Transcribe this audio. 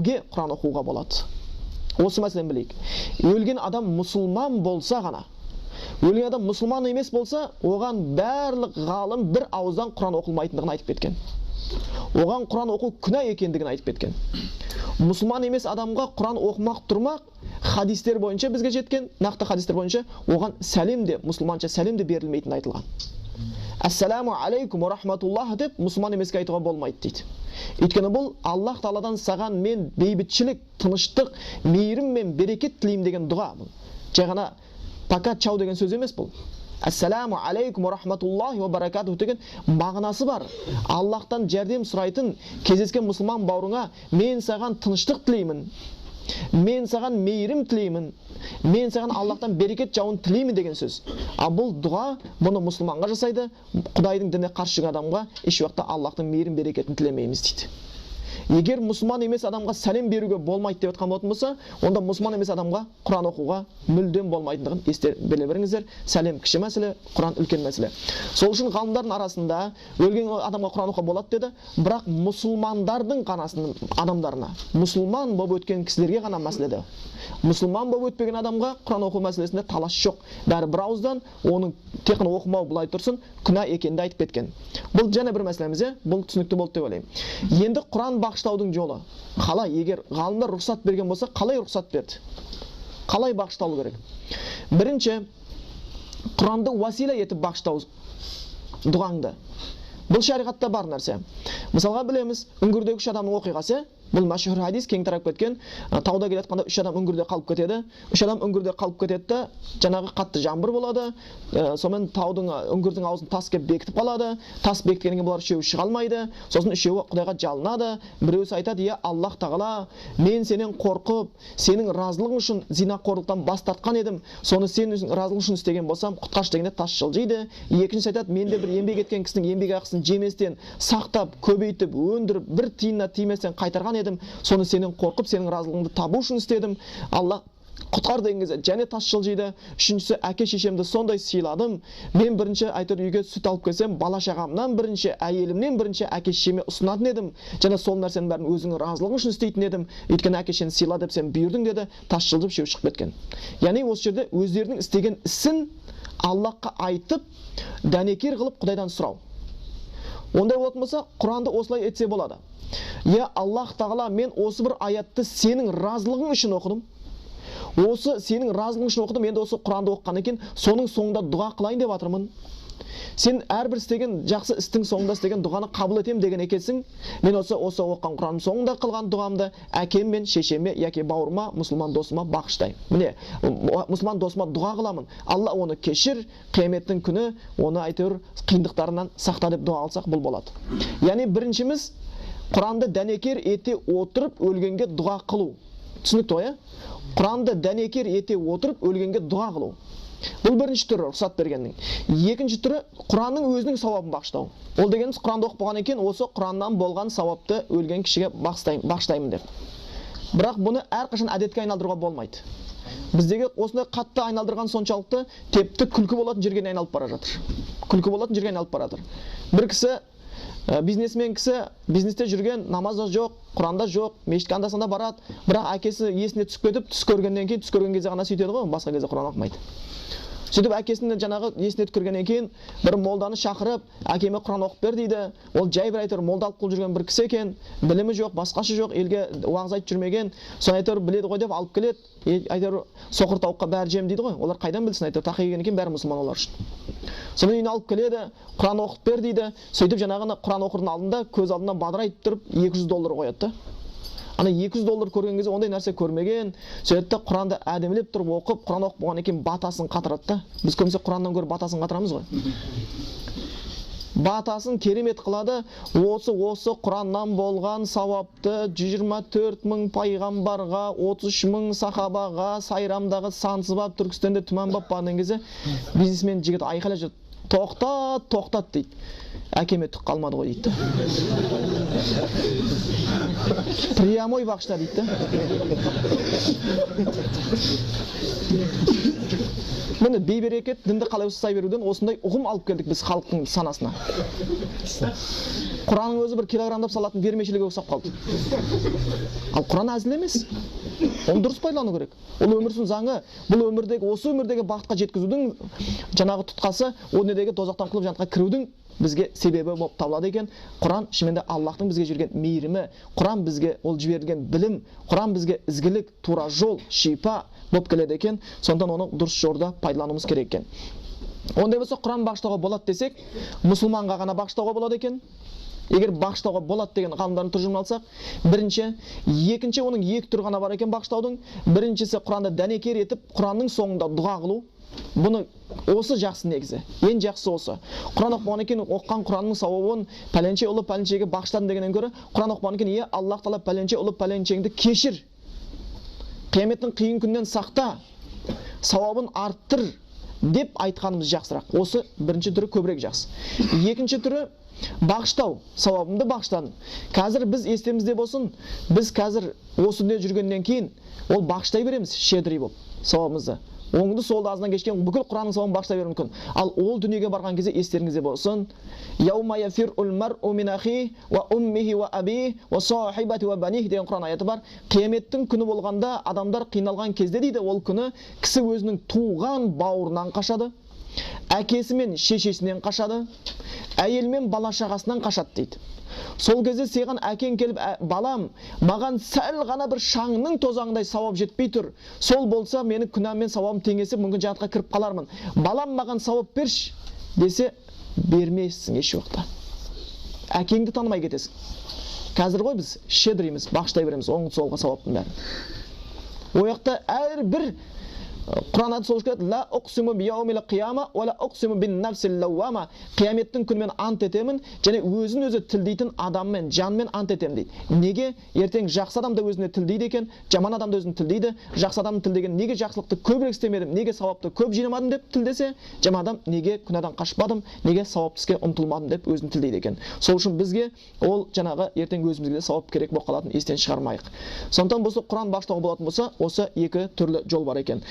кімге Құран оқуға болады? Осы мәселені білейік. Өлген адам мұсылман болса ғана, өлген адам мұсылман емес болса, оған барлық ғалым бір ауыздан Құран оқылмайтындығын айтып кеткен. Оған Құран оқу күнә екендігін айтып кеткен. Мұсылман емес адамға Құран оқымақ тұрмақ, хадистер бойынша бізге жеткен, нақты хадистер бойынша оған сәлем де, мұсылманша сәлем де берілмейтін айтылған. Ассаламу алейкум ва рахматуллах деп мұсылман емеске айтуға болмайды дейді. Өйткені бұл Аллах Тағаладан саған мен бейбітшілік, тыныштық, мейірім мен берекет тілеймін деген дұға. Жай ғана пока чау деген сөз емес бұл. Ассаламу алейкум ва рахматуллахи ва баракатуху деген мағынасы бар. Аллахтан жәрдем сұрайтын кездескен мұсылман бауырыңа мен саған тыныштық тілеймін, мен саған мейірім тілеймін, мен саған Аллахтан берекет жауын тілеймін деген сөз. А бұл дұға бұны мұсылманға жасайды, Құдайдың дініне қарсы жүрген адамға еш уақытта Аллахтың мейірім берекетін тілемейміз дейді. Егер мұсылман емес адамға сәлем беруге болмайды деп отқан болатын болса, онда мұсылман емес адамға Құран оқуға мүлдем болмайтындығын есте біле беріңіздер. Сәлем кіші мәселе, Құран үлкен мәселе. Сол үшін ғалымдардың арасында өлген адамға Құран оқуға болады деді, бірақ мұсылмандардың адамдарына, мұсылман болып өткен кісілерге ғана мәселеде. Мұсылман болып өтпеген адамға Құран оқу мәселесінде талас жоқ. Бәрі бір ауыздан оның тек қана оқымау былай тұрсын, күнә екенді айтып кеткен. Бұл және бір мәселеміз, бұл түсінікті болды деп ойлаймын. Енді Құран бағыштаудың жолы қалай? Егер ғалымдар рұқсат берген болса, қалай рұқсат берді? Қалай бағышталу керек? Бірінші, Құранды уасила етіп бағыштау дұғаңды. Бұл шариғатта бар нәрсе. Мысалға білеміз, үңгірдегі үш адамның оқиғасы, бұл мәшһүр хадис, кең тарап кеткен. Тауда келе жатқанда үш адам үңгірде қалып кетеді. Үш адам үңгірде қалып кетеді, жаңағы қатты жаңбыр болады. Сонымен таудың үңгірдің аузын тас кеп бекітіп қалады. Тас бекіткеннен кейін бұлар үшеуі шыға алмайды. Сосын үшеуі Құдайға жалынады. Біреусі айтады: "Е Аллах Тағала, мен сенен қорқып, сенің разылығың үшін зинақорлықтан бас тартқан едім. Соны сенің разылығың үшін істеген болсам, құтқаршы" дегенде тас жылжиды. Екіншісі айтады: "Мен де бір еңбек еткен кісінің еңбек ақысын жеместен, сақтап, көбейтіп, өндіріп, бір тиынына тиместен қайтарған едім. Соны сенен қорқып, сенің разылығыңды табу үшін істедім. Алла құтқар" деген кезде және тас жылжиды. Үшіншісі: "Әке шешемді сондай сыйладым. Мен бірінші айтыр үйге сүт алып келсем, бала шағамнан бірінші, әйелімнен бірінші әке шешеме ұсынатын едім. Және сол нәрсенің бәрін өзіңнің разылығың үшін істейтін едім. Өйткені әке шешені сыйла деп сен бұйырдың" деді. Тас жылжып үшеуі шығып кеткен. Яғни осы жерде өздерінің істеген ісін Аллахқа айтып, дәнекер қылып Құдайдан сұрау. Ондай болатын болса, Құранды осылай етсе болады. "Я Аллах Тағала, мен осы бір аятты сенің разылығың үшін оқыдым. Осы сенің разылығың үшін оқыдым. Енді осы Құранды оқығаннан кейін соның соңында дұға қылайын деп жатырмын. Сен әрбір істеген жақсы істің соңында істеген дұғаны қабыл етем деген екенсің. Мен осы оқыған Құранның соңында қылған дұғамды әкем мен шешеме яки бауырыма, мұсылман досыма бағыштаймын. Міне, мұсылман досыма дұға қыламын. Алла оны кешір, қияметтің күні оны әйтеуір қиындықтарынан сақта" деп дұға алсақ бұл болады. Яғни біріншіміз Құранды дәнекер ете отырып өлгенге дұға қылу. Түсінікті ғой, Құранды дәнекер ете отырып өлгенге дұға қылу. Бұл бірінші түрі рұқсат бергеннің. Екінші түрі Құранның өзінің сауабын бағыштау. Ол дегеніміз Құранды оқып болғаннан кейін осы Құраннан болған сауапты өлген кішіге бағыштаймын деп. Бірақ бұны әрқашан әдетке айналдыруға болмайды. Біздегі осындай қатты айналдырған соншалықты тепті күлкі болатын жерге айналып бара жатыр. Күлкі болатын жерге айналып бара жатыр. Бір кісі бизнесмен кісі, бизнесте жүрген, намазда жоқ, Құранда жоқ, мешітке анда-санда барады, бірақ әкесі есіне түсіп кетіп, түс көргеннен кейін, түс көрген кезде ғана сөйтеді ғой, басқа кезде Құран оқымайды. Сөйтіп әкесінің жаңағы есіне түскіргеннен кейін бір молданы шақырып, "Әкеме Құран оқып бер" дейді. Ол жай бір айтыр, молдалық қылып жүрген бір кісі екен, білімі жоқ, басқашы жоқ, елге уағыз айтып жүрмеген. Соны айтыр, біледі ғой деп алып келеді. Айтыр, "Соқыр тауыққа бәрі жем" дейді ғой. Олар қайдан білсін? Айтыр, тақи келгеннен кейін бәрі мұсылман олар үшін. Соны үйіне алып келеді, Құран оқып бер дейді. Сөйтіп жаңағыны Құран оқырдың алдында көз алдынан бадырайып тұрып $200 қояды да. Ана $200 көрген кезде ондай нәрсе көрмеген. Сөйтіп Құранды әдемілеп тұрып оқып, Құран оқып болғаннан кейін батасын қатырады да. Біз көбінесе Құраннан гөрі батасын қатырамыз ғой. Батасын керемет қылады. Осы Құраннан болған сауапты 24 мың пайғамбарға, 33 мың сахабаға, Сайрамдағы Сансызбап, Түркістенде Түмәнбап барған кезде бизнесмен жігіт айқайлап жүрді. тоқтат дейді. Әкеме түк қалмады ғой дейді. Прямой бағышта дейді. Міне бейберекет дінді қалай ұстай беруден осындай ұғым алып келдік біз халықтың санасына. Құранның өзі бір килограмдап салатын бермешіліге ұқсап қалды. Ал Құран әзіл емес. Оны дұрыс пайдалану керек. Ол өмірсін заңы, бұл өмірдегі, осы өмірдегі бақытқа жеткізудің жаңағы тұтқасы, о недегі тозақтан құлып жантқа кірудің бізге себебі болып табылады екен. Құран шынымен де Аллахтың бізге жіберген мейірімі, Құран бізге ол жіберілген білім, Құран бізге ізгілік, тура жол, шипа болып келеді екен. Сондықтан оны дұрыс жолда пайдалануымыз керек екен. Ондай болса Құран бағыштауға болады десек, мұсылманға ғана бағыштауға болады екен. Егер бағыштауға болады деген ғалымдардың тұжырымын алсақ, бірінші, екінші, оның екі түрі ғана бар екен бағыштаудың. Біріншісі Құранды дәнекер етіп, Құранның соңында дұға қылу. Бұны осы жақсы негізі. Ең жақсы осы. Құран оқығаннан кейін оққан Құранның сауабын пәленше ұлы пәленшеге бағыштадым дегеннен гөрі, Құран оқығаннан кейін Аллах Тағала пәленше ұлы пәленшеңді кешір. Қияметтің қиын күннен сақта, сауабын арттыр деп айтқанымыз жақсырақ. Осы бірінші түрі көбірек жақсы. Екінші түрі бағыштау, сауабымды бағыштадым. Қазір біз естемізде болсын, біз қазір осы дүние жүргеннен кейін ол бағыштай береміз, шедрий болып сауабымызды. Оңды солды азынан кешкен бүкіл Құранның сауабын бағыштай беруі мүмкін. Ал ол дүниеге барған кезде естеріңізде болсын, «Яума яфирул мар'у мин ахи ва уммихи ва аби ва сахибати ва баних» деген Құран аяты бар. Қияметтің күні болғанда адамдар қиналған кезде дейді, ол күні кісі өзінің туған бауырынан қашады, әкесі мен шешесінен қашады, әйел мен бала шағасынан қашады дейді. Сол кезде саған әкең келіп, балам, маған сәл ғана бір шаңның тозаңдай сауап жетпей тұр. Сол болса, мені күнәм мен сауабым теңесіп, мүмкін жәннатқа кіріп қалармын. Балам, маған сауап берші десе, бермейсің еш уақытта. Әкеңді танымай кетесің. Қазір ғой біз шедрийміз, бағыштай береміз оң солға сауаптың бәрін. Ояқта әрбір Құран аяты сол келеді: «Ла уқсиму бияумил қияма ва ла уқсиму бин нафсил лауама». Қияметтің күнімен ант етемін, және өзін өзі тілдейтін адаммен, жанмен ант етемін дейді. Неге? Ертең жақсы адам да өзіне тілдейді екен, жаман адам да өзін тілдейді. Жақсы адам тілдеген, неге жақсылықты көбірек істемедім, неге сауапты көп жинамадым деп тілдесе, жаман адам неге күнәдан қашпадым, неге сауапты іске ұмтылмадым деп өзін тілдейді екен. Сол үшін бізге ол жаңағы ертең өзімізге де сауап керек болып қалатынын естен шығармайық. Сондықтан болса Құран бағыштауға болатын болса, осы екі түрлі жол бар екен.